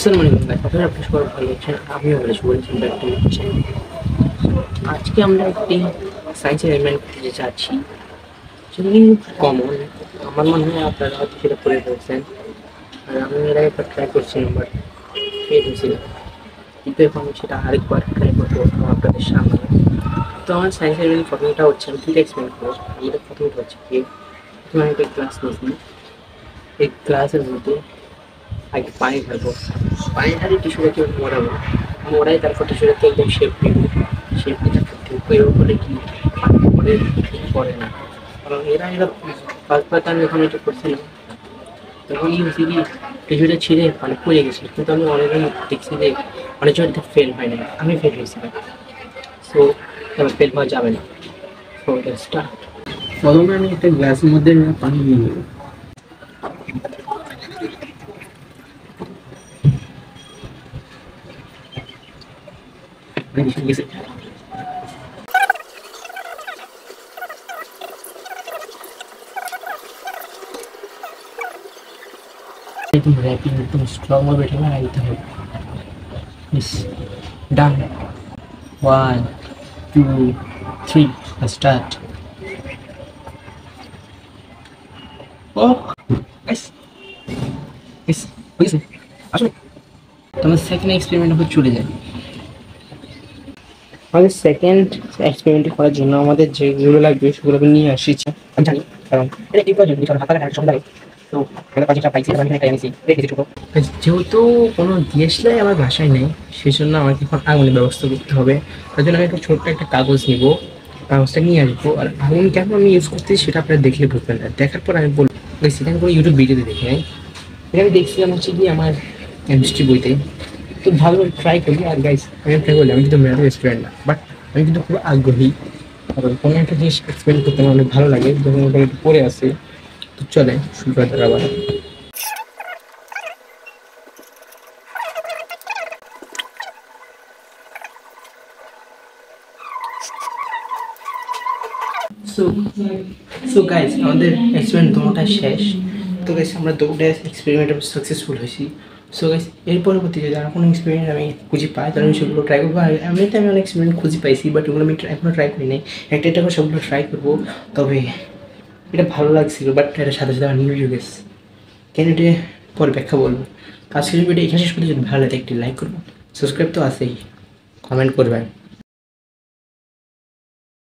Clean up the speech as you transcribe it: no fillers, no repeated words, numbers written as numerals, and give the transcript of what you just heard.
আসসালামু আলাইকুম গাইস, আপনারা সবাই ভালো আছেন? আমিও ভালো আছি। বলছেন ব্যাকটি হচ্ছে আজকে আমরা একটি সায়েন্সের এলিমেন্ট করতে যাচ্ছি, সেটা কিন্তু কমন। আমার মনে হয় আপনারা হয়তো সেটা করে ফেলছেন, আর আমি এর আগে একবার ট্রাই করছিলাম, বাট ফেল হয়েছিল। কিন্তু এখন সেটা আরেকবার ট্রাই করবো আপনাদের সামনে। তো আমার সায়েন্সের এলিমেন্ট প্রথমটা হচ্ছে, আমি দুইটা এক্সপ্লেন করবো। আমাদের প্রথমটা হচ্ছে কি, আমি একটা ক্লাস নিয়েছি, এই ক্লাসের মধ্যে আগে পানি ঢালবো, পানি ঢালি টিস্যুটাকে মোড়াবো, মোড়াই তারপর টিস্যুটাকে একদম শেপ দিব, শেপ দিয়ে তারপর ঢুকেও বলে কি পানি পরে পড়ে না। কারণ এরা ফার্স্ট বার আমি যখন এটা করছিলাম তখন কি হয়েছে কি, টিস্যুটা ছিঁড়ে পানি পড়ে গেছে, কিন্তু আমি অনেকদিন দেখছি যে অনেক জনটা ফেল হয় না, আমি ফেল হয়েছিলাম। সো এবার ফেল হওয়া যাবে না। So start. প্রথমে আমি একটা গ্লাসের মধ্যে পানি দিয়ে নেবো। গেছে একদম র্যাপিড, একদম স্লো মোডে লাগাইতে হবে। ইস ডান। 1 2 3 স্টার্ট। ও গাইস গাইস হয়েছে আসলে। তোমার সেকেন্ড এক্সপেরিমেন্ট হয়ে চলে যায়। আমাদের সেকেন্ড এক্সপেরিমেন্ট করার জন্য আমাদের যেগুলো লাগবে সেগুলো আমি নিয়ে আসিছি, আমি জানি, কারণ এটা কি প্রয়োজন, কারণ হাতে একটা সময় লাগে। তো আমরা প্রজেক্টটা পাইছি, আমি একটা এনেছি, রেখেছি ছোটো। যেহেতু কোনো ডিএসএলআর আমার বাসায় নেই, সেই জন্য আমাকে এখন আগুনের ব্যবস্থা করতে হবে। তার জন্য আমি একটা ছোট্ট একটা কাগজ নিব, কাগজটা নিয়ে আসবো। আর আগুন কেন আমি ইউজ করতেছি সেটা আপনারা দেখলে বুঝবেন না, দেখার পর আমি বলবো। সেখানে কোনো ইউটিউব ভিডিওতে দেখি নাই, এটা আমি দেখছিলাম হচ্ছে কি আমার কেমিস্ট্রি বইতে। তো ভালোভাবে ট্রাই করি। আর গাইস আমি ট্রাই করলাম, আমি কিন্তু ম্যাথের স্টুডেন্ট না, বাট আমি কিন্তু খুব আগ্রহী। কারণ কোনো একটা জিনিস এক্সপ্লেন করতে আমার অনেক ভালো লাগে, যখন ওখানে একটু পড়ে আসে। তো চলে শুরু করা যাক আবার। সো সো গাইস আমাদের এক্সপেরিমেন্ট দুটোটা শেষ। তো গাইস আমরা দুটো এক্সপেরিমেন্টে সাকসেসফুল হয়েছি। সো গাইস এর পরবর্তী যদি আর কোনো এক্সপেরিমেন্ট আমি খুঁজে পাই তাহলে আমি সেগুলো ট্রাই করবো। আর এমনিতে আমি অনেক এক্সপেরিমেন্ট খুঁজে পাইছি, বাট ওগুলো আমি এখনও ট্রাই করি নাই। একটা একটা করে সবগুলো ট্রাই করবো। তবে এটা ভালো লাগছিল, বাট এটার সাথে সাথে আমার নিউ ইউএস কেন এটা পরে ব্যাখ্যা বলবো। আজকের ভিডিও এখানে শেষ করতে, যদি ভালো লাগে একটি লাইক করবো, সাবস্ক্রাইব তো আছেই, কমেন্ট করবেন।